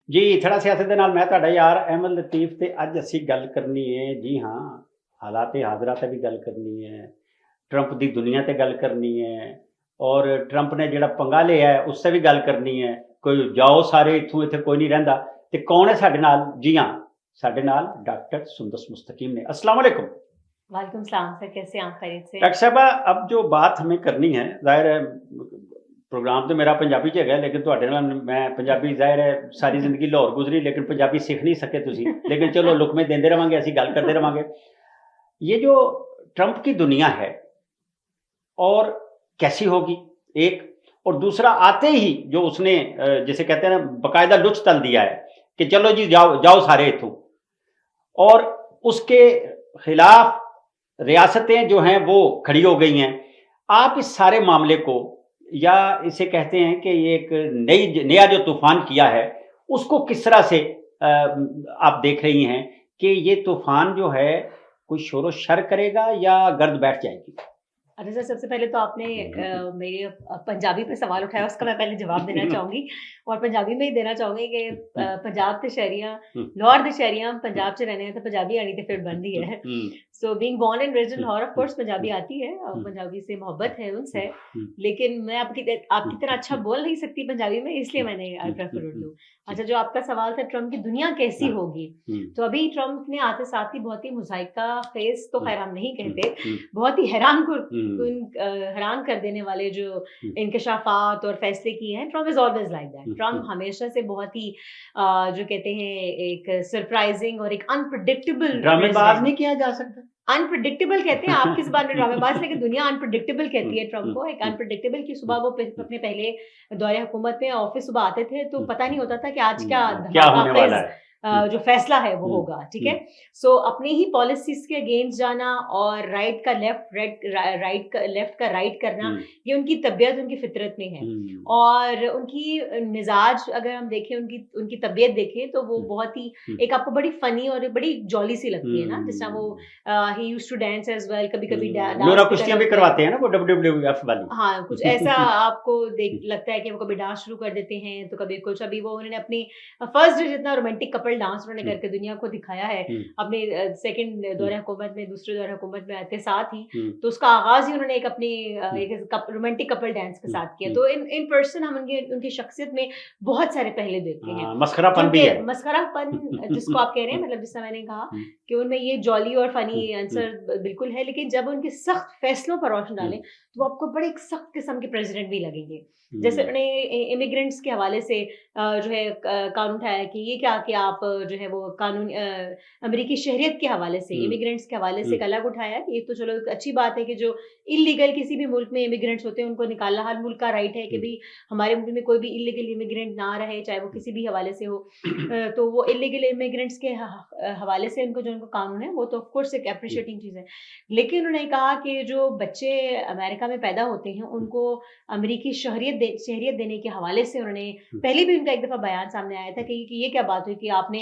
जी थड़ा सियासत ਦੇ ਨਾਲ ਮੈਂ ਤੁਹਾਡਾ ਯਾਰ ਅਹਿਮਦ ਲਤੀਫ ਤੇ ਅੱਜ ਅਸੀਂ ਗੱਲ ਕਰਨੀ ਹੈ ਜੀ ਹਾਂ ਹਾਲਾਤ ਹਾਜ਼ਰਾ ਤੇ ਵੀ ਗੱਲ ਕਰਨੀ ਹੈ ट्रंप ਦੀ ਦੁਨੀਆ ਤੇ ਗੱਲ ਕਰਨੀ ਹੈ ਔਰ ट्रंप ਨੇ ਜਿਹੜਾ ਪੰਗਾ ਲਿਆ ਹੈ ਉਸ ਤੇ ਵੀ ਗੱਲ ਕਰਨੀ ਹੈ ਕੋਈ ਜਾਓ ਸਾਰੇ ਇੱਥੋਂ ਇੱਥੇ ਕੋਈ ਨਹੀਂ ਰਹਿੰਦਾ ਤੇ ਕੌਣ ਹੈ ਸਾਡੇ ਨਾਲ ਜੀ ਹਾਂ ਸਾਡੇ ਨਾਲ डॉक्टर सुंदस मुस्तकीम ने अस्सलाम वालेकुम वालेकुम सलाम सर, कैसे हैं आप? खैरियत से? डॉक्टर साहबा अब जो बात हमें करनी है जाहिर है प्रोग्राम तो मेरा पंजाबी च है लेकिन ਤੁਹਾਡੇ ਨਾਲ मैं पंजाबी ਜ਼ਾਹਿਰ है सारी जिंदगी लाहौर गुजरी लेकिन पंजाबी सीख नहीं सके ਤੁਸੀਂ लेकिन चलो लुकमे देंदे रहांगे ਅਸੀਂ ਗੱਲ करते रहांगे ये जो ट्रंप की दुनिया है और कैसी होगी एक और दूसरा आते ही जो उसने जिसे कहते हैं ना बाकायदा लुच तल दिया है कि चलो जी जाओ जाओ सारे इथों और उसके खिलाफ रियासतें जो हैं वो खड़ी हो गई हैं आप इस सारे मामले को या इसे कहते हैं कि ये एक नया जो तूफान किया है उसको किस तरह से आप देख रही हैं कि ये तूफान जो है कोई शोर शर करेगा या गर्द बैठ जाएगी? अच्छा सर, सबसे पहले तो आपने मेरे पंजाबी पे सवाल उठाया, उसका मैं पहले जवाब देना चाहूँगी और पंजाबी में ही देना चाहूँगी कि पंजाब ते शहरियां लाहौर दे शहरियां पंजाब च रहने तो पंजाबी आनी तो फिर बनती है। So being born and raised in Lahore, of course Punjabi आती है और पंजाबी से मोहब्बत है उनसे, लेकिन मैं आपकी तरह अच्छा बोल नहीं सकती पंजाबी में, इसलिए मैंने आई प्रेफर उर्दू। अच्छा, जो आपका सवाल था ट्रंप की दुनिया कैसी होगी, तो अभी ट्रंप ने आते साथ ही बहुत ही मुज़ाहिका फेस, तो खैर हम नहीं कहते, बहुत ही हैरान कर देने वाले जो इंकशाफात और फैसले किए हैं। Trump is always like that. Trump हमेशा से बहुत ही जो कहते हैं एक सरप्राइजिंग और एक अनप्रिडिक्टेबल, ड्रामेबाज नहीं किया जा सकता, अनप्रिडिक्टेबल कहते हैं आपकी जुबान में ड्रामेबाज, लेकिन दुनिया अनप्रिडिक्टेबल कहती है ट्रंप को। एक अनप्रिडिक्टेबल की सुबह वो अपने पहले दौरे हुकूमत में ऑफिस सुबह आते थे तो पता नहीं होता था कि आज क्या होने वाला है, जो फैसला है वो होगा, ठीक है। सो अपनी ही पॉलिसीज के अगेंस्ट जाना और राइट का लेफ्ट करना, ये उनकी तबीयत, उनकी फितरत में है। और उनकी मिजाज अगर हम देखें, उनकी तबीयत देखें तो वो बहुत ही एक आपको बड़ी फनी और बड़ी जॉली सी लगती है ना, जिस तरह वो ही used to dance as well, कभी कभी कुश्तियां भी करवाते हैं ना वो WWF वाली। हाँ, कुछ ऐसा आपको लगता है कि वो कभी डांस शुरू कर देते हैं तो कभी कुछ। अभी वो उन्होंने अपनी फर्स्ट जितना रोमांटिक कपल डांस उन्होंने करके दुनिया को दिखाया है अपने सेकंड दौरे हुकूमत में, दूसरे दौरे हुकूमत में आते साथ ही, तो उसका आगाज ही उन्होंने एक अपनी रोमांटिक कपल डांस के साथ किया। तो इन पर्सन हम उनकी शख्सियत में बहुत सारे पहले देखते हैं। मस्खरापन भी है, मस्खरापन जिसको आप कह रहे हैं, मतलब जिससे मैंने कहा कि उनमें ये जॉली और फनी आंसर बिल्कुल है, लेकिन जब उनके सख्त फैसलों पर रोशनी डालें तो आपको बड़े एक सख्त किस्म के प्रेसिडेंट भी लगेंगे। जैसे उन्होंने इमिग्रेंट्स के हवाले से जो है कानून उठाया कि ये क्या कि आप जो है वो कानून अमेरिकी शहरियत के हवाले से, इमिग्रेंट्स के हवाले से एक अलग उठाया कि ये तो चलो अच्छी बात है कि जो इलीगल किसी भी मुल्क में इमिग्रेंट्स होते हैं उनको निकालना हर मुल्क का राइट है कि भाई हमारे मुल्क में कोई भी इलीगल इमिग्रेंट ना रहे, चाहे वो किसी भी हवाले से हो। तो वो इलीगल इमिग्रेंट्स के हवाले से उनको कानून है, वो तो ऑफ कोर्स एक अप्रिशिएटिंग चीज़ है। लेकिन उन्होंने कहा कि जो बच्चे अमेरिका में पैदा होते हैं उनको अमेरिकी शहरियत देने के हवाले से उन्होंने पहले भी उनका एक दफ़ा बयान सामने आया था कि ये क्या बात हुई कि आपने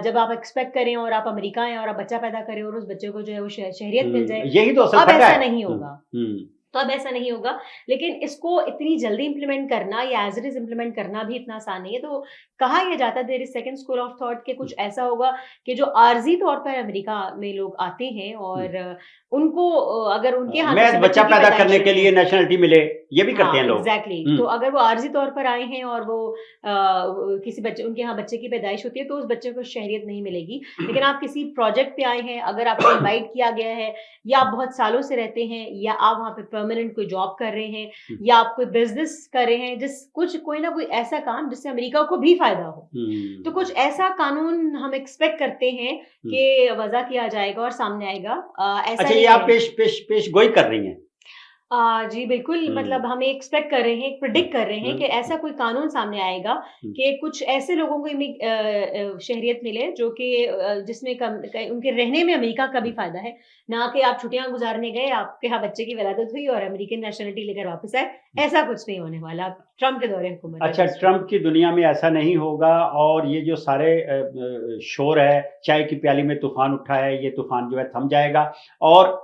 जब आप एक्सपेक्ट करें और आप अमेरिका हैं और आप बच्चा पैदा करें और उस बच्चे को जो है वो शहरियत मिल जाए, यही तो अब ऐसा नहीं होगा। तो अब ऐसा नहीं होगा, लेकिन इसको इतनी जल्दी इंप्लीमेंट करना या एज इट इज इंप्लीमेंट करना भी इतना आसान नहीं है। तो कहा यह जाता है there is second school of thought के कुछ ऐसा होगा कि जो आर्जी तौर पर अमेरिका में लोग आते हैं और उनको अगर उनके हाथ में बच्चा पैदा करने के लिए नेशनलिटी मिले, ये भी करते हैं लोग। एग्जैक्टली। तो अगर वो आर्जी तौर पर आए हैं और वो किसी बच्चे, उनके यहाँ बच्चे की पैदाइश होती है तो उस बच्चे को शहरियत नहीं मिलेगी। लेकिन आप किसी प्रोजेक्ट पे आए हैं, अगर आपको इनवाइट किया गया है या आप बहुत सालों से रहते हैं या आप वहाँ पे परमानेंट कोई जॉब कर रहे हैं या आप कोई बिजनेस कर रहे हैं, कोई ना कोई ऐसा काम जिससे अमेरिका को भी फायदा हो, तो कुछ ऐसा कानून हम एक्सपेक्ट करते हैं कि वज़ा किया जाएगा और सामने आएगा। ऐसा अच्छा, ये आप पेश गोई कर रही हैं? जी बिल्कुल, मतलब हम एक्सपेक्ट कर रहे हैं, प्रिडिक्ट कर रहे हैं कि ऐसा कोई कानून सामने आएगा कि कुछ ऐसे लोगों को शहरियत मिले जो कि जिसमें उनके रहने में अमेरिका का भी फायदा है, ना कि आप छुट्टियां गुजारने गए, आपके यहाँ बच्चे की विलादत हुई और अमेरिकन नेशनलिटी लेकर वापस आए। ऐसा कुछ नहीं होने वाला ट्रंप के दौरे हुकूमत। अच्छा, ट्रंप की दुनिया में ऐसा नहीं होगा और ये जो सारे शोर है, चाय की प्याली में तूफान उठा है, ये तूफान जो है थम जाएगा और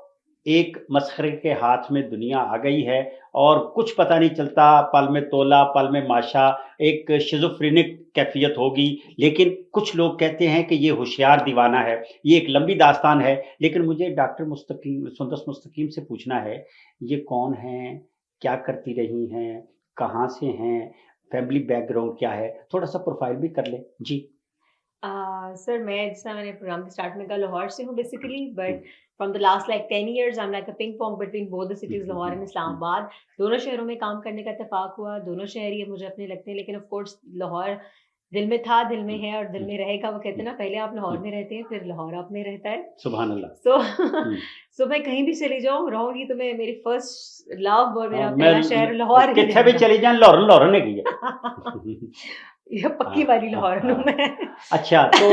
एक मसखरे के हाथ में दुनिया आ गई है और कुछ पता नहीं चलता, पल में तोला पल में माशा, एक शिज़ोफ्रेनिक कैफियत होगी। लेकिन कुछ लोग कहते हैं कि ये होशियार दीवाना है, ये एक लंबी दास्तान है। लेकिन मुझे डॉक्टर मुस्तकीम सुंदस मुस्तकीम से पूछना है, ये कौन हैं, क्या करती रही हैं, कहाँ से हैं, फैमिली बैकग्राउंड क्या है, थोड़ा सा प्रोफाइल भी कर लें जी। सर मैं जैसा मैंने प्रोग्राम के स्टार्ट में कहा लाहौर से हूँ basically, but from the last like 10 years I am like a ping pong between both the cities Lahore and Islamabad. दोनों शहरों में काम करने का इत्तेफाक हुआ, दोनों शहर ये मुझे अपने लगते हैं, लेकिन ऑफ कोर्स लाहौर दिल में था, दिल में है और दिल में रहेगा। वो कहते हैं ना, पहले आप लाहौर में रहते हैं फिर लाहौर आप में रहता है। सुभान अल्लाह। सो मैं कहीं भी चली जाऊँ रहूंगी तो मैं मेरी फर्स्ट लव और मेरा हाँ, पहला मैं शहर लाहौर ही किथे भी रहेगा। चली जाए लाहौर लाहौर ने की है। ये पक्की हाँ, वाली हाँ, लाहौर हूँ हाँ। मैं। अच्छा, तो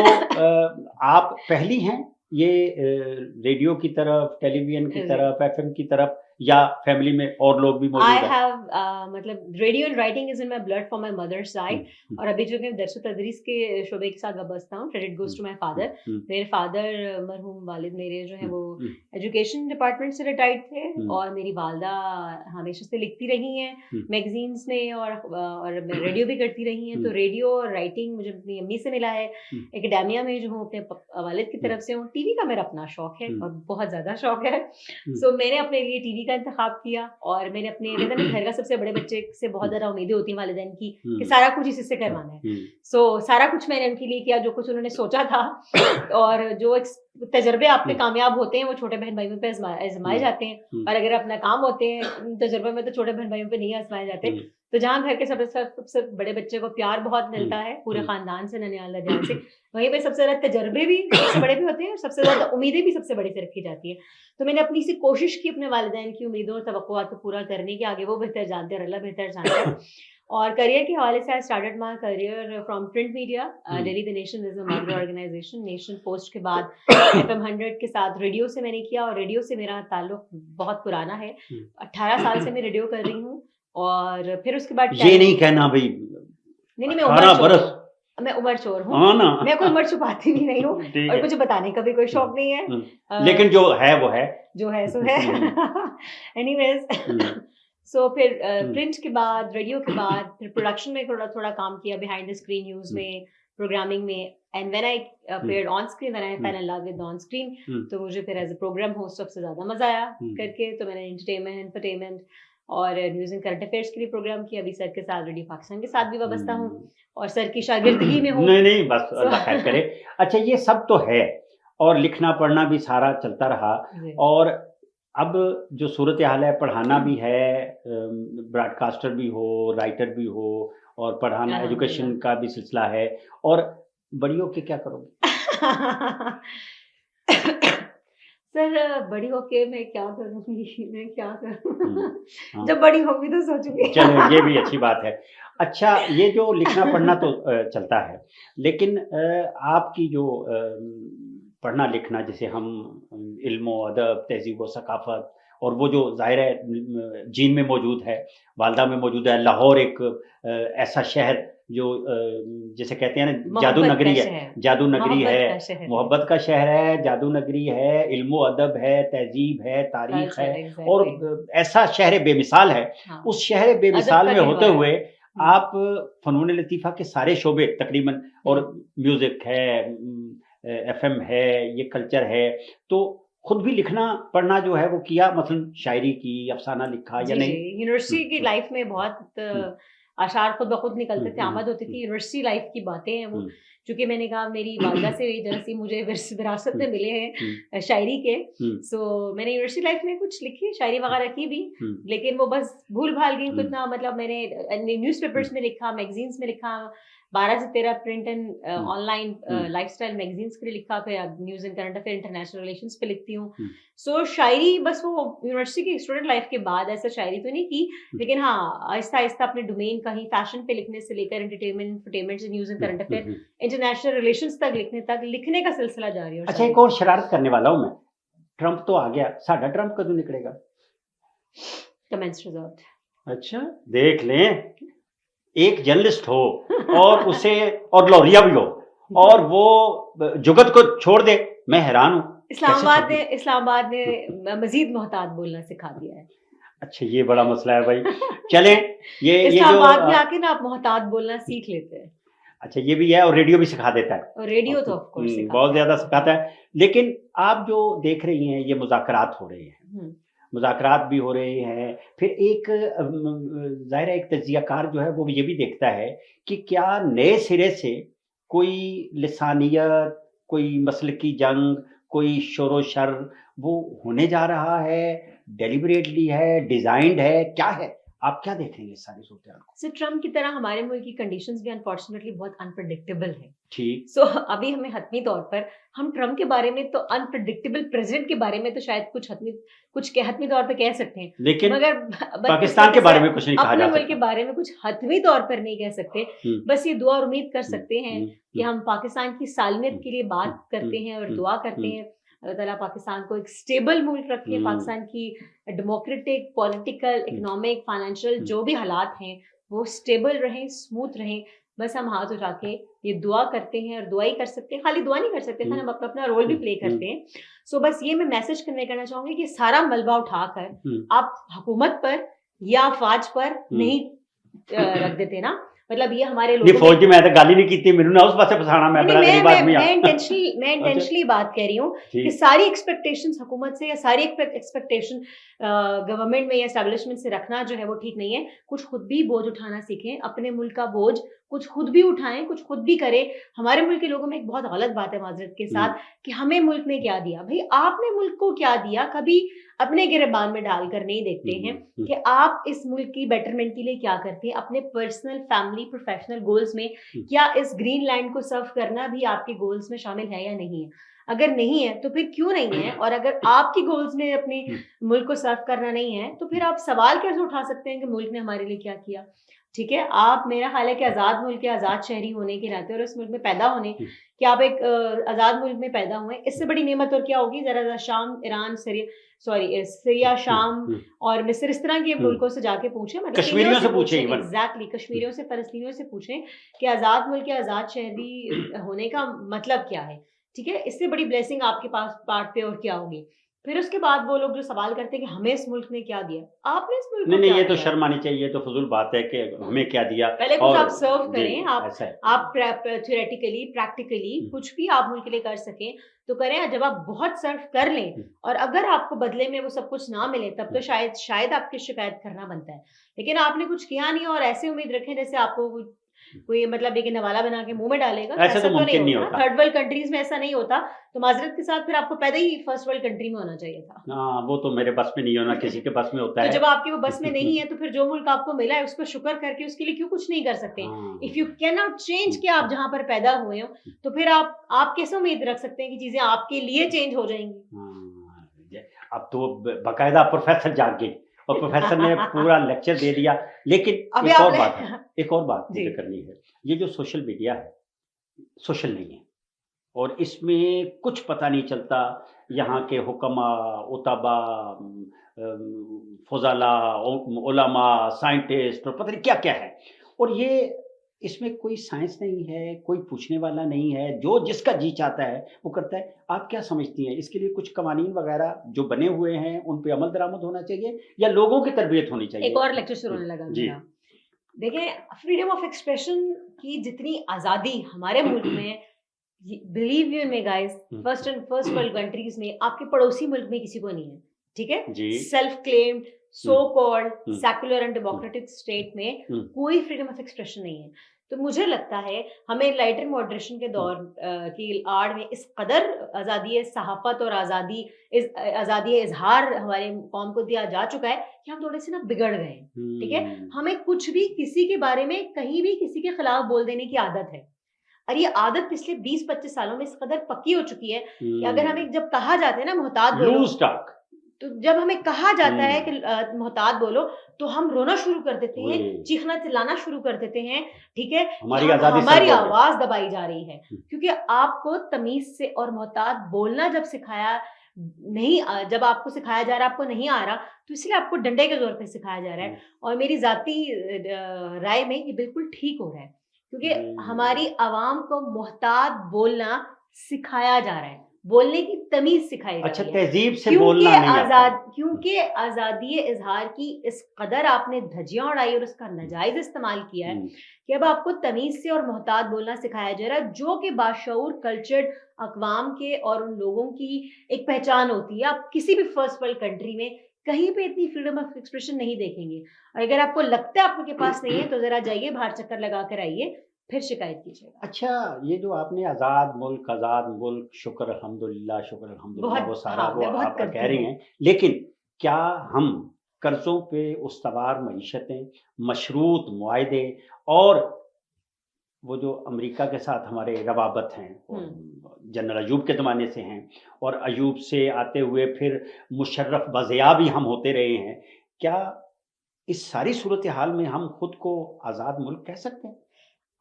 आप पहली हैं ये रेडियो की तरफ, टेलीविजन की तरफ, एफएम की तरफ, या फैमिली में और लोग भी I मौजूद हैं? have मतलब radio and writing is in my blood from my mother's side. Hmm, और अभी जो मैं दरस तदरीस के शोबे के साथ वाबस्ता हूँ, credit goes to my father. मेरे फादर मरहूम वालिद मेरे जो है वो एजुकेशन डिपार्टमेंट से रिटायर्ड थे, और मेरी वालदा हमेशा से लिखती रही हैं मैगजीन्स में, और रेडियो भी करती रही हैं। तो रेडियो और राइटिंग मुझे अपनी अम्मी से मिला है। एकेडेमिया में जो हूँ अपने वालिद की तरफ से हूँ। टीवी का मेरा अपना शौक है और बहुत ज्यादा शौक है। सो मैंने अपने लिए टीवी का इंतखाब किया, और मैंने अपने घर का सबसे बड़े बच्चे से बहुत ज्यादा उम्मीदें होती हैं वालिदैन की कि सारा कुछ इसी से करवाना है। सो सारा कुछ मैंने उनके लिए किया जो कुछ उन्होंने सोचा था। और जो तजर्बे आप पे कामयाब होते हैं वो छोटे बहन भाइयों पे आजमाए जाते हैं, और अगर अपना काम होते हैं तजर्बे में तो छोटे बहन भाइयों पे नहीं आजमाए जाते। तो जहाँ घर के सबसे बड़े बच्चे को प्यार बहुत मिलता है पूरे खानदान से, ननियाल लजाल से, वहीं पे सबसे ज्यादा तजर्बे भी सबसे बड़े भी होते हैं और सबसे ज्यादा उम्मीदें भी सबसे बड़ी से रखी जाती है। तो मैंने अपनी सी कोशिश की अपने वालिदैन की उम्मीदों और तवक्कुआत को पूरा करने की। आगे वो बेहतर जानते हैं, अल्लाह बेहतर जानता है। और करियर के हवाले से I started my career from print media. Delhi the nation is a mother organisation. Nation post के बाद FM 100 के साथ रेडियो से मैंने किया, और रेडियो से मेरा ताल्लुक बहुत पुराना है। 18 साल से मैं रेडियो कर रही हूँ। और फिर उसके बाद ये नहीं कहना भाई नहीं, मैं 18 बरस, मैं उम्र चोर हूँ। हाँ ना, मैं कोई उम्र छुपाती भी नहीं हूँ और मुझे बताने का भी कोई शौक नहीं है। लेकिन जो है वो है, जो है सो है। एनीवेज, सो फिर प्रिंट के बाद, रेडियो के बाद, फिर प्रोडक्शन में थोड़ा थोड़ा काम किया, बिहाइंड द स्क्रीन न्यूज में, प्रोग्रामिंग में। And when I appeared on screen, when I fail in love with on screen, तो मुझे फिर एज अ प्रोग्राम होस्ट सबसे ज्यादा मजा आया करके। तो मैंने एंटरटेनमेंट और न्यूज़ एंड करंट अफेयर्स के लिए प्रोग्राम किया। अभी सर के साथ रेडियो पाकिस्तान के साथ भी वाबस्ता हूँ और सर की शागिर्दगी में हूँ। नहीं बस अल्लाह खैर करे। अच्छा, ये सब तो है और लिखना पढ़ना भी सारा चलता रहा, और अब जो सूरत हाल है, पढ़ाना भी है, ब्रॉडकास्टर भी हो, राइटर भी हो, और पढ़ाना एजुकेशन का भी सिलसिला है, और बड़ी होके क्या करोगे? सर बड़ी होके मैं क्या करूँगी, मैं क्या करूँ? जब बड़ी होगी तो सोचूंगी। चलो, ये भी अच्छी बात है। अच्छा, ये जो लिखना पढ़ना तो चलता है, लेकिन आपकी जो पढ़ना लिखना, जैसे हम इल्म अदब, तहजीब व सकाफत, और वो जो ज़ाहिर है जीन में मौजूद है, वालदा में मौजूद है। लाहौर एक ऐसा शहर जो जैसे कहते हैं ना, जादू नगरी है, जादू नगरी है, मोहब्बत का शहर है, जादू नगरी है, इल्म अदब है, तहजीब है, तारीख है, और ऐसा शहर बेमिसाल है। उस शहर बेमिसाल में होते हुए आप फ़नून लतीफ़ा के सारे शोबे तकरीबन, और म्यूज़िक है, FM है, ये कल्चर है, तो खुद भी लिखना पढ़ना जो है वो किया, मसलन शायरी की, अफसाना लिखा या नहीं? यूनिवर्सिटी की लाइफ में बहुत अशार खुद ब खुद निकलते थे, आमद होती थी। यूनिवर्सिटी लाइफ की बातें हैं वो, चूंकि मैंने कहा मेरी वालदा से जैसी मुझे विरासत में मिले हैं शायरी के। सो मैंने यूनिवर्सिटी लाइफ में कुछ लिखी, शायरी वगैरह की भी, लेकिन वो बस भूल भाल गई कितना। मतलब मैंने न्यूज़पेपर्स में लिखा, मैगजीन्स में लिखा, 12 से 13 print and online lifestyle magazines के लिए लिखा, फिर news and current affair, international relations पे लिखती हूँ। सो शायरी बस वो यूनिवर्सिटी की स्टूडेंट लाइफ के बाद ऐसा शायरी तो नहीं की, लेकिन हाँ आहिस्ता आहिस्ता अपने डोमेन, कहीं फैशन पे लिखने से लेकर एंटरटेनमेंट से news and current affair, international relations तक लिखने का सिलसिला जारी है। अच्छा, एक और शरारत करने वाला हूँ मैं, ट्रंप तो आ गया, साडा ट्रंप कदों निकलेगा? Comments reserved. अच्छा, देख लें, एक जर्नलिस्ट हो और उसे, और लौरिया भी हो, और वो जुगत को छोड़ दे, मैं हैरान हूँ। इस्लामाबाद ने मजीद मोहतात बोलना सिखा दिया है। अच्छा, ये बड़ा मसला है भाई। चले, ये जो इस्लामाबाद में आके ना आप मोहतात बोलना सीख लेते हैं। अच्छा, ये भी है, और रेडियो भी सिखा देता है, और रेडियो तो ऑफ कोर्स बहुत ज्यादा सिखाता है। लेकिन आप जो देख रही हैं, ये मुज़ाकरात हो रहे हैं, मुज़ाकरात भी हो रहे हैं, फिर एक ज़ाहिर है एक तज्ज़ियाकार जो है वो ये भी देखता है कि क्या नए सिरे से कोई लिसानियत, कोई मसलकी जंग, कोई शोर शर वो होने जा रहा है, डेलिबरेटली है, डिजाइंड है, क्या है? आप क्या देख रहे हैं इस सारी सूरत को? सो ट्रम्प की तरह हमारे मुल्क की कंडीशंस भी अनफॉर्चुनेटली बहुत अनप्रेडिक्टेबल है। ठीक। सो अभी हमें हतमी तौर पर हम ट्रम्प के बारे में तो अनप्रेडिक्टेबल प्रेसिडेंट के बारे में तो शायद कुछ हतमी तौर पर कह सकते हैं, लेकिन मगर पाकिस्तान के बारे में कुछ नहीं कहा अपने जा मुल्क के सकता। बारे में कुछ हतमी तौर पर नहीं कह सकते। बस ये दुआ और उम्मीद कर सकते हैं कि हम पाकिस्तान की सालमियत के लिए बात करते हैं और दुआ करते हैं अल्लाह ताला पाकिस्तान को एक स्टेबल मुल्क रखे, पाकिस्तान की डेमोक्रेटिक, पॉलिटिकल, इकोनॉमिक, फाइनेंशियल जो भी हालात हैं वो स्टेबल रहें, स्मूथ रहें। बस हम हाथ उठा के ये दुआ करते हैं, और दुआ ही कर सकते हैं, खाली दुआ नहीं कर सकते थे, हम अपना अपना रोल भी प्ले करते हैं। सो बस ये मैं मैसेज कन्वे करना चाहूंगी कि सारा मलबा उठाकर आप हुकूमत पर या फौज पर नहीं रख देते ना, मतलब ये हमारे लोगों फौज की मैं तो गाली नहीं की थी, मेनू ना उस पासे फसाना, मैं बड़ा गरीब आदमी मैं इंटेंशनली बात कह रही हूँ कि सारी एक्सपेक्टेशंस हुकूमत से या सारी एक्सपेक्टेशन गवर्नमेंट में या एस्टैब्लिशमेंट से रखना जो है वो ठीक नहीं है। कुछ खुद भी बोझ उठाना सीखें, अपने मुल्क का बोझ कुछ खुद भी उठाएं, कुछ खुद भी करें। हमारे मुल्क के लोगों में एक बहुत गलत बात है माजरत के साथ कि हमें मुल्क ने क्या दिया। भाई आपने मुल्क को क्या दिया, कभी अपने गिरबान में डालकर नहीं देखते हैं कि आप इस मुल्क की बेटरमेंट के लिए क्या करते हैं। अपने पर्सनल, फैमिली, प्रोफेशनल गोल्स में क्या इस ग्रीन लैंड को सर्व करना भी आपके गोल्स में शामिल है या नहीं है? अगर नहीं है तो फिर क्यों नहीं है? और अगर आपकी गोल्स में अपने मुल्क को सर्व करना नहीं है तो फिर आप सवाल कैसे उठा सकते हैं कि मुल्क ने हमारे लिए क्या किया? ठीक है, आप, मेरा ख्याल है कि आज़ाद मुल्क के आज़ाद शहरी होने के नाते और इस मुल्क में पैदा होने कि आप एक आज़ाद मुल्क में पैदा हुए, इससे बड़ी नेमत और क्या होगी? जरा शाम, ईरान, सीरिया, शाम और मिस्र, इस तरह के मुल्कों से जाके पूछें, कश्मीरियों से पूछें, एग्जैक्टली कश्मीरियों से, फलस्तीनियों से पूछें कि आज़ाद मुल्क के आज़ाद शहरी होने का मतलब क्या है। ठीक है, इससे बड़ी ब्लेसिंग आपके पास पार्ट पे और क्या होगी? फिर उसके बाद वो लोग जो सवाल करते हैं कि हमें इस मुल्क ने क्या दिया, आपने इस मुल्क को नहीं, क्या ये तो दिया? शर्म आनी चाहिए, तो फजूल बात है कि हमें क्या दिया। पहले कुछ आप सर्व करें, आप थ्योरेटिकली, प्रैक्टिकली कुछ भी आप मुल्क के लिए कर सकें तो करें। जब आप बहुत सर्व कर लें और अगर आपको बदले में वो सब कुछ ना मिले तब तो शायद आपकी शिकायत करना बनता है। लेकिन आपने कुछ किया नहीं और ऐसे उम्मीद रखें जैसे आपको कोई मतलब एक नवाला बना के मुंह में डालेगा, ऐसा तो नहीं होता। थर्ड वर्ल्ड कंट्रीज में ऐसा नहीं होता, तो माजरत के साथ फिर आपको पैदा ही फर्स्ट वर्ल्ड कंट्री में होना चाहिए था। हाँ, वो तो मेरे बस में नहीं होना, किसी के बस में होता है। तो जब आपके वो बस में नहीं है तो फिर जो मुल्क आपको मिला है उस पर शुक्र करके उसके लिए क्यों कुछ नहीं कर सकते? If you can not change कि आप जहाँ पर पैदा हुए हो तो फिर आप कैसे उम्मीद रख सकते हैं कि चीजें आपके लिए चेंज हो जाएंगी? अब तो बाकायदा प्रोफेसर जाग गई और प्रोफेसर ने पूरा लेक्चर दे दिया। लेकिन एक और बात मुझे करनी है। ये जो सोशल मीडिया है, सोशल नहीं है और इसमें कुछ पता नहीं चलता। यहाँ के हुक्मा, उताबा, फजाला, उलमा, साइंटिस्ट और पता नहीं क्या क्या है, और ये इसमें कोई साइंस नहीं है, कोई पूछने वाला नहीं है, जो जिसका जी चाहता है वो करता है। आप क्या समझती हैं, इसके लिए कुछ कवानीन वगैरह जो बने हुए हैं उन पे अमल दरामद होना चाहिए या लोगों की तरबियत होनी चाहिए? एक और लेक्चर शुरू होने लगा मेरा। देखिए, फ्रीडम ऑफ एक्सप्रेशन की जितनी आज़ादी हमारे मुल्क में, believe you me guys, first world countries में, आपके पड़ोसी मुल्क में किसी को नहीं है। ठीक है, self claimed, so called secular and democratic state में कोई फ्रीडम ऑफ एक्सप्रेशन नहीं है। तो मुझे लगता है हमें लाइटर मॉडरेशन के दौर की आड़ में इस कदर आज़ादी सहाफत और आज़ादी इजहार हमारे कौम को दिया जा चुका है कि हम थोड़े से ना बिगड़ गए हैं। ठीक है, हमें कुछ भी किसी के बारे में कहीं भी किसी के खिलाफ बोल देने की आदत है, और ये आदत पिछले 20-25 सालों में इस कदर पक्की हो चुकी है कि अगर हमें जब कहा जाता है ना मोहतात बोलो, तो जब हमें कहा जाता है कि मोहतात बोलो तो हम रोना शुरू कर देते हैं, चीखना चिल्लाना शुरू कर देते हैं। ठीक है, हमारी आवाज दबाई जा रही है क्योंकि आपको तमीज से और मोहतात बोलना जब सिखाया नहीं, जब आपको सिखाया जा रहा है आपको नहीं आ रहा, तो इसलिए आपको डंडे के जोर पे सिखाया जा रहा है। और मेरी जाती राय में ये बिल्कुल ठीक हो रहा है क्योंकि हमारी आवाम को मोहतात बोलना सिखाया जा रहा है। बोलने की तमीज सिखाई अच्छा, जाती है। तहजीब से बोलना नहीं आता। क्योंकि आज़ादी इजहार की इस कदर आपने धज्जियां उड़ाई और उसका नाजायज इस्तेमाल किया है कि अब आपको तमीज से और मोहतात बोलना सिखाया जा रहा है, जो कि बाशऊर कल्चर्ड अकवाम के और उन लोगों की एक पहचान होती है। आप किसी भी फर्स्ट वर्ल्ड कंट्री में कहीं पे इतनी फ्रीडम ऑफ एक्सप्रेशन नहीं देखेंगे। और अगर आपको लगता है आपके पास नहीं है तो जरा जाइए बाहर चक्कर लगा कर आइए, फिर शिकायत कीजिएगा। अच्छा, ये जो आपने आज़ाद मुल्क, शुक्र अल्हम्दुलिल्लाह, बहुत, वो सारा हाँ, वो मैं बहुत आप करती कह रही हूँ। हैं, लेकिन क्या हम कर्ज़ों पे उस्तवार मईशतें, मशरूत मुआहदे और वो जो अमेरिका के साथ हमारे रवाबत हैं, जनरल अयूब के ज़माने से हैं और अयूब से आते हुए फिर मुशर्रफ बज़िया भी हम होते रहे हैं, क्या इस सारी सूरत हाल में हम खुद को आज़ाद मुल्क कह सकते हैं?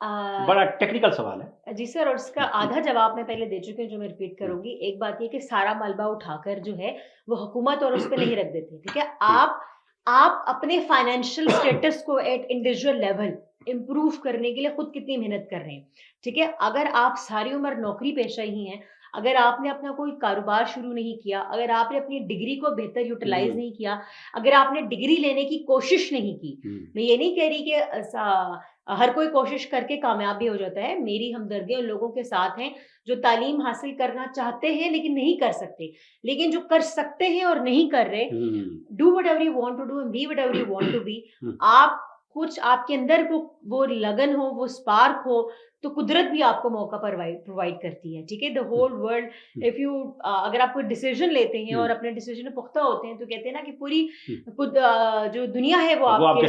आ, बड़ा टेक्निकल सवाल है। जी सर, और उसका आधा जवाब मैं पहले दे चुकी हूँ, जो मैं रिपीट करूंगी। एक बात ये कि सारा मलबा उठाकर जो है वो हुकूमत और उस पर नहीं रख देते, ठीक है। आप अपने फाइनेंशियल स्टेटस को एट इंडिविजुअल लेवल इम्प्रूव करने के लिए खुद कितनी मेहनत कर रहे हैं, ठीक है। अगर आप सारी उम्र नौकरी पेशा ही हैं, अगर आपने अपना कोई कारोबार शुरू नहीं किया, अगर आपने अपनी डिग्री को बेहतर यूटिलाइज नहीं किया, अगर आपने डिग्री लेने की कोशिश नहीं की, मैं ये नहीं कह रही कि हर कोई कोशिश करके कामयाब भी हो जाता है। मेरी हमदर्दी उन लोगों के साथ हैं जो तालीम हासिल करना चाहते हैं लेकिन नहीं कर सकते, लेकिन जो कर सकते हैं और नहीं कर रहे, do whatever you want to do and be whatever you want to be. आप कुछ आपके अंदर को वो लगन हो, वो स्पार्क हो, तो कुदरत भी आपको मौका प्रोवाइड करती है, ठीक है। The whole world, if you अगर आप कोई डिसीजन लेते हैं और अपने डिसीजन में पुख्ता होते हैं, तो कहते हैं ना कि पूरी जो दुनिया है वो आपके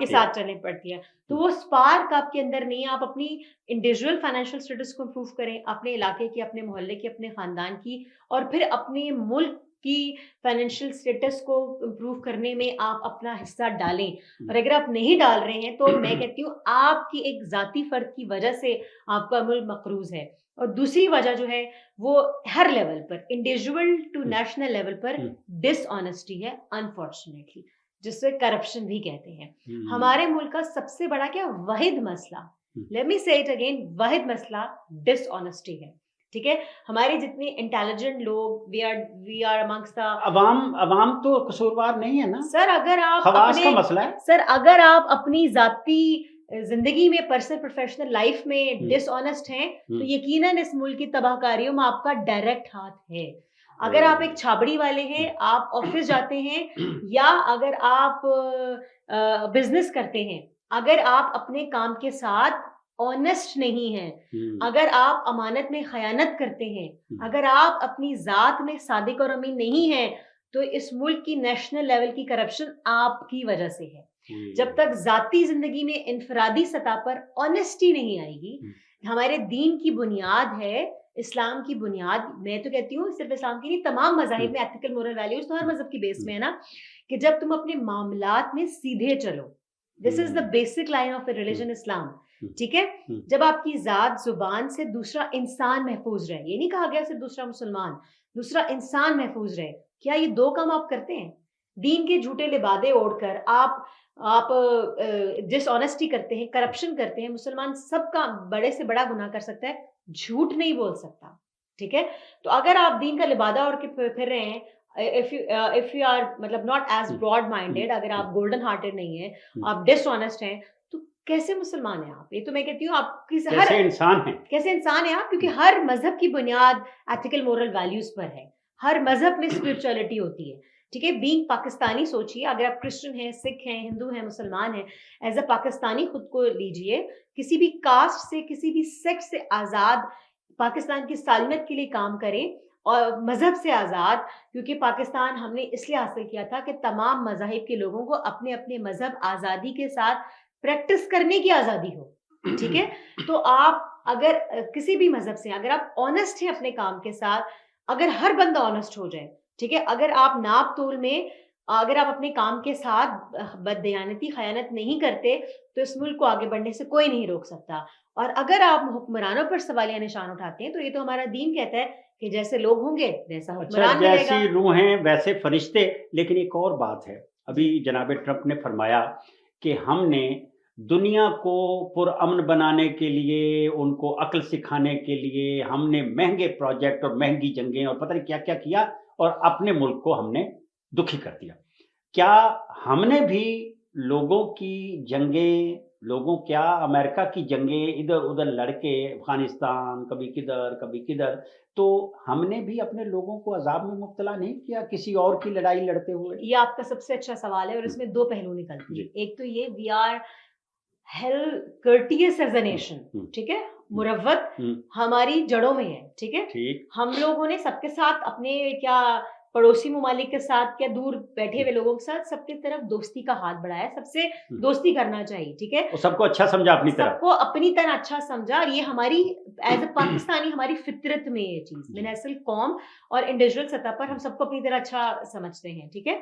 साथ चलने पड़ती है। तो वो स्पार्क आपके अंदर नहीं है। आप अपनी इंडिविजुअल फाइनेंशियल स्टेटस को इम्प्रूव करें, अपने इलाके की, अपने मोहल्ले की, अपने खानदान की, और फिर अपने मुल्क की फाइनेंशियल स्टेटस को इम्प्रूव करने में आप अपना हिस्सा डालें। और अगर आप नहीं डाल रहे हैं तो मैं कहती हूँ आपकी एक जाती फर्द की वजह से आपका मुल्क मकरूज है। और दूसरी वजह जो है वो हर लेवल पर, इंडिविजुअल टू नेशनल लेवल पर डिसऑनेस्टी है, अनफॉर्चुनेटली, जिससे करप्शन भी कहते हैं। हमारे मुल्क का सबसे बड़ा क्या वाहिद मसला, लेट मी से इट अगेन, वाहिद मसला डिसऑनेस्टी है, ठीक है। हमारे जितने इंटेलिजेंट लोग, वी आर अमंग्स द अवाम तो कसूरवार नहीं है ना सर। अगर आप खवास अपने का मसला है सर, अगर आप अपनी जाती जिंदगी में, पर्सनल प्रोफेशनल लाइफ में डिसऑनेस्ट हैं, तो यकीनन इस मुल्क की तबाहकारियों में आपका डायरेक्ट हाथ है। अगर आप एक छाबड़ी वाले हैं, आप ऑफिस जाते हैं, या अगर आप बिजनेस करते हैं, अगर आप अपने काम के साथ ऑनेस्ट नहीं हैं, अगर आप अमानत में खयानत करते हैं, अगर आप अपनी जात में सादिक और अमीन नहीं हैं, तो इस मुल्क की नेशनल लेवल की करप्शन आपकी वजह से है। जब तक जाती जिंदगी में इनफरादी सतह पर ऑनेस्टी नहीं आएगी, हमारे दीन की बुनियाद है, इस्लाम की बुनियाद, मैं तो कहती हूँ सिर्फ इस्लाम की नहीं, तमाम मज़ाहिब में एथिकल मोरल वैल्यूज तो हर मजहब की बेस में है ना, कि जब तुम अपने मामलात में सीधे चलो, this is the basic line of the religion Islam, ठीक है। जब आपकी जात जुबान से दूसरा इंसान महफूज रहे, ये नहीं कहा गया सिर्फ दूसरा मुसलमान, दूसरा इंसान महफूज रहे, क्या ये दो काम आप करते हैं? दीन के झूठे लिबादे ओढ़कर आप डिसऑनेस्टी करते हैं, करप्शन करते हैं। मुसलमान सबका बड़े से बड़ा गुनाह कर सकता है, झूठ नहीं बोल सकता, ठीक है। तो अगर आप दीन का लिबादा ओढ़ के फिर रहे हैं, इफ यू आर मतलब नॉट एज ब्रॉड माइंडेड, अगर आप गोल्डन हार्टेड नहीं है, आप डिसऑनेस्ट हैं, तो कैसे मुसलमान हैं आप? ये तो मैं कहती हूँ आप कैसे इंसान है आप, क्योंकि हर मजहब की बुनियाद एथिकल मोरल वैल्यूज पर है। हर मजहब में स्पिरिचुअलिटी होती है, ठीक है। बीइंग पाकिस्तानी सोचिए, अगर आप क्रिश्चियन हैं, सिख हैं, हिंदू हैं, मुसलमान हैं, एज अ पाकिस्तानी खुद को लीजिए, किसी भी कास्ट से, किसी भी सेक्ट से आज़ाद, पाकिस्तान की सालमत के लिए काम करें, और मजहब से आज़ाद, क्योंकि पाकिस्तान हमने इसलिए हासिल किया था कि तमाम मज़ाहिब के लोगों को अपने अपने मजहब आज़ादी के साथ प्रैक्टिस करने की आज़ादी हो, ठीक है। तो आप अगर किसी भी मजहब से, अगर आप ऑनेस्ट हैं अपने काम के साथ, अगर हर बंदा ऑनेस्ट हो जाए, ठीक है, अगर आप नाप तोल में, अगर आप अपने काम के साथ बददयानती, खयानत नहीं करते, तो इस मुल्क को आगे बढ़ने से कोई नहीं रोक सकता। और अगर आप हुक्मरानों पर सवालिया निशान उठाते हैं, तो ये तो हमारा दीन कहता है कि जैसे लोग होंगे वैसा हुक्मरान मिलेगा। जैसी रूहें वैसे फरिश्ते। लेकिन एक और बात है, अभी जनाब ट्रंप ने फरमाया कि हमने दुनिया को पुरअमन बनाने के लिए, उनको अक्ल सिखाने के लिए हमने महंगे प्रोजेक्ट और महंगी जंगें और पता नहीं क्या क्या किया, और अपने मुल्क को हमने दुखी कर दिया। क्या हमने भी लोगों की जंगें, क्या अमेरिका की जंगें इधर उधर लड़के, अफगानिस्तान कभी किधर, तो हमने भी अपने लोगों को अजाब में मुब्तला नहीं किया किसी और की लड़ाई लड़ते हुए? ये आपका सबसे अच्छा सवाल है और इसमें दो पहलू निकलते हैं। एक तो ये, we are hell courteous as a nation, ठीक है, मुरव्वत हमारी जड़ों में है, ठीक है। ठीक। हम लोगों ने सबके साथ, अपने क्या पड़ोसी ममालिक के साथ, क्या दूर बैठे हुए लोगों के साथ, सबकी तरफ दोस्ती का हाथ बढ़ाया, सबसे दोस्ती करना चाहिए, ठीक है। और सबको अच्छा समझा अपनी तरफ, सबको अपनी तरह अच्छा समझा, और ये हमारी एज अ पाकिस्तानी हमारी फितरत में ये चीज, मिनहसल कौम और इंडिविजुअल सतह पर हम सबको अपनी तरह अच्छा समझते हैं, ठीक है।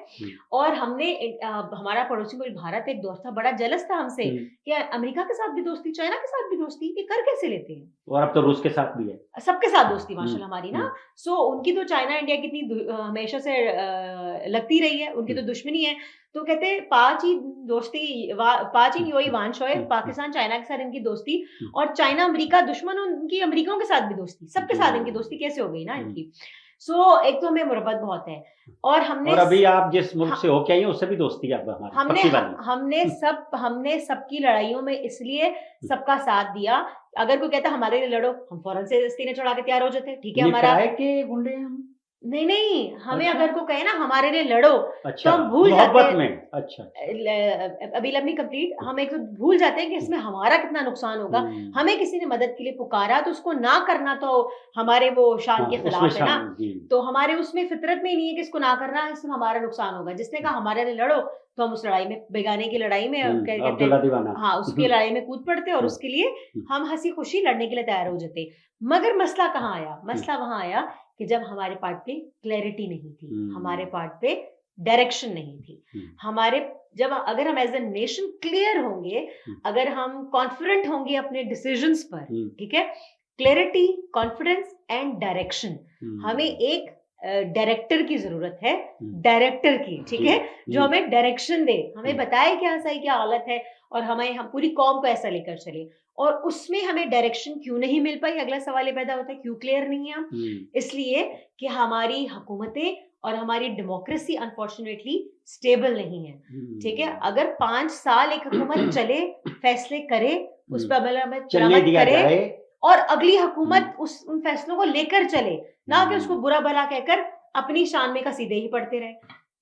और हमने हमारा पड़ोसी मुल्क भारत एक दौर था, बड़ा जलस था हमसे कि अमेरिका के साथ भी दोस्ती, चाइना के साथ भी दोस्ती, ये कर कैसे लेते हैं। और अब तो रूस के साथ भी है, सबके साथ दोस्ती माशाल्लाह हमारी ना। सो उनकी तो चाइना इंडिया की इतनी हमेशा से लगती रही है, उनकी तो दुश्मनी है। तो कहते पाँच ही न्योई वांशोए, पाकिस्तान चाइना के साथ इनकी दोस्ती, और चाइना अमेरिका दुश्मन, उनकी अमेरिकाओं के साथ भी दोस्ती, सबके साथ इनकी दोस्ती कैसे हो गई ना इनकी। सो एक तो हमें मुरब्बत बहुत है, और हमने, और अभी आप जिस मुल्क से होके आई हैं उससे भी दोस्ती है हमारी, हमने सबकी लड़ाइयों में इसलिए सबका साथ दिया। अगर कोई कहता हमारे लिए लड़ो, हम फौरन से सीने चढ़ा के तैयार हो जाते, ठीक है हमारा के गुंडे हम नहीं, हमें अगर को कहे ना हमारे लिए लड़ो, अच्छा, तो हम भूल जाते हैं में, अच्छा, अभी लेट मी कंप्लीट, हम एक तो भूल जाते हैं कि इसमें हमारा कितना नुकसान होगा। हमें किसी ने मदद के लिए पुकारा तो उसको ना करना तो हमारे वो शान के खिलाफ है ना, तो हमारे उसमें फितरत में ही नहीं है कि इसको ना करना, इसमें हमारा नुकसान होगा। जिसने कहा हमारे लिए लड़ो, तो हम उस लड़ाई में, बेगाने की लड़ाई में कहते हैं, हाँ, उसकी लड़ाई में कूद पड़ते, और उसके लिए हम हंसी खुशी लड़ने के लिए तैयार हो जाते। मगर मसला कहाँ आया? मसला वहां आया कि जब हमारे पार्ट पे क्लैरिटी नहीं थी, हमारे पार्ट पे डायरेक्शन नहीं थी, हमारे, जब अगर हम एज ए नेशन क्लियर होंगे, अगर हम कॉन्फिडेंट होंगे अपने डिसीजंस पर, ठीक है, क्लैरिटी, कॉन्फिडेंस एंड डायरेक्शन, हमें एक डायरेक्टर की जरूरत है, डायरेक्टर की, ठीक है, जो हमें डायरेक्शन दे, हमें बताए क्या सही क्या गलत है, और हम पूरी कौम को ऐसा लेकर चले। और उसमें हमें डायरेक्शन क्यों नहीं मिल पाई, अगला सवाल ये पैदा होता है, क्यों क्लियर नहीं है हम? इसलिए कि हमारी हुकूमतें और हमारी डेमोक्रेसी अनफॉर्चुनेटली स्टेबल नहीं है, ठीक है। अगर 5 साल एक हुकूमत चले, फैसले करे, उस पर अमल करे, और अगली हुकूमत उन फैसलों को लेकर चले, ना कि उसको बुरा भला कहकर अपनी शान में का सीधे ही पढ़ते रहे।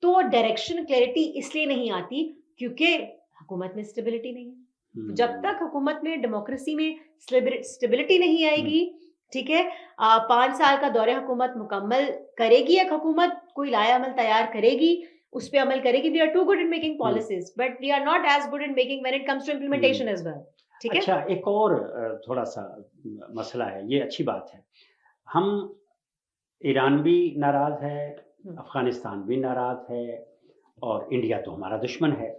तो डायरेक्शन, क्लैरिटी इसलिए नहीं आती क्योंकि हुकूमत में स्टेबिलिटी नहीं है। जब तक हुकूमत में, डेमोक्रेसी में स्टेबिलिटी नहीं आएगी, ठीक है, 5 साल का दौरे हुकूमत मुकम्मल करेगी, एक हुकूमत कोई लाया अमल तैयार करेगी, उस पे अमल करेगी। We are too good in making policies, but we are not as good in making when it comes to implementation as well, ठीक है। अच्छा, एक और थोड़ा सा मसला है, ये अच्छी बात है, हम ईरान भी नाराज है, अफगानिस्तान भी नाराज है, और इंडिया तो हमारा दुश्मन है,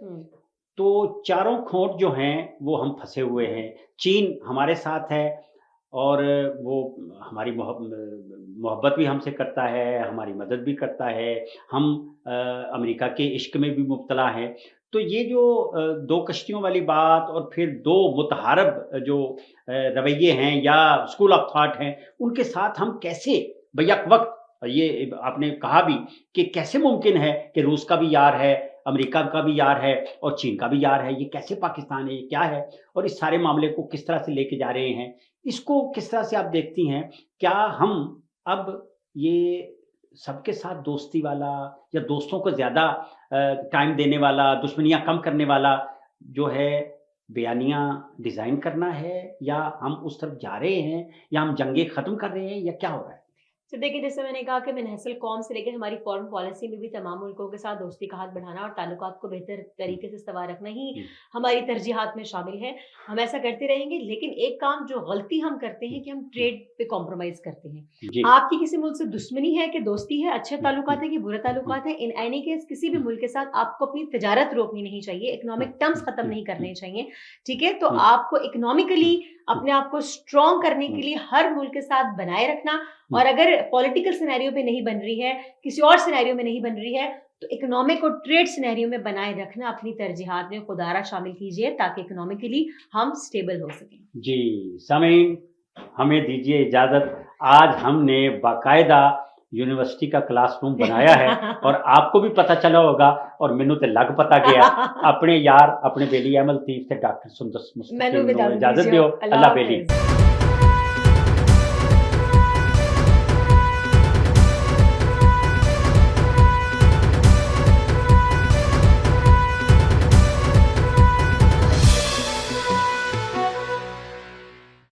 तो चारों खोट जो हैं वो हम फंसे हुए हैं। चीन हमारे साथ है, और वो हमारी मोहब्बत भी हमसे करता है, हमारी मदद भी करता है, हम अमेरिका के इश्क में भी मुब्तला हैं। तो ये जो दो कश्तियों वाली बात, और फिर दो मुतहारब जो रवैये हैं या स्कूल ऑफ थॉट हैं, उनके साथ हम कैसे बैक वक्त, ये आपने कहा भी कि कैसे मुमकिन है कि रूस का भी यार है, अमेरिका का भी यार है, और चीन का भी यार है, ये कैसे पाकिस्तान है, ये क्या है, और इस सारे मामले को किस तरह से लेके जा रहे हैं, इसको किस तरह से आप देखती हैं? क्या हम अब ये सबके साथ दोस्ती वाला, या दोस्तों को ज़्यादा टाइम देने वाला, दुश्मनियाँ कम करने वाला जो है बयानियाँ डिज़ाइन करना है, या हम उस तरफ जा रहे हैं, या हम जंगें ख़त्म कर रहे हैं, या क्या हो रहा है? तो देखिए, जैसे मैंने कहा कि मिनहसल कौम से लेकर हमारी फॉरेन पॉलिसी में भी तमाम मुल्कों के साथ दोस्ती का हाथ बढ़ाना और ताल्लुकात को बेहतर तरीके से इस्तेमाल रखना ही हमारी तरजीहात में शामिल है। हम ऐसा करते रहेंगे, लेकिन एक काम जो गलती हम करते हैं कि हम ट्रेड पे कॉम्प्रोमाइज करते हैं। आपकी किसी मुल्क से दुश्मनी है कि दोस्ती है, अच्छे ताल्लुकात है कि बुरे ताल्लुकात है, इन एनी केस किसी भी मुल्क के साथ आपको अपनी तिजारत रोकनी नहीं चाहिए, इकोनॉमिक टर्म्स खत्म नहीं करने चाहिए, ठीक है। तो आपको इकोनॉमिकली अपने आप को स्ट्रॉन्ग करने के लिए हर मुल्क के साथ बनाए रखना, और अगर पॉलिटिकल सिनेरियो पे नहीं बन रही है, किसी और सिनेरियो में नहीं बन रही है, तो इकोनॉमिक और ट्रेड सिनेरियो में बनाए रखना अपनी तरजीहात में खुदारा शामिल कीजिए ताकि इकोनॉमिकली हम स्टेबल हो सकें। जी सामीन, हमें दीजिए इजाजत। आज हमने बाकायदा यूनिवर्सिटी का क्लासरूम बनाया है और आपको भी पता चला होगा और मैनू तो लग पता गया। अपने यार अपने बेली अमल तीफ से डॉक्टर सुंदर मैनू मुस्तकीम विदा नूं इजाजत दीजिए। दियो। अल्लाह बेली। हाफिज़।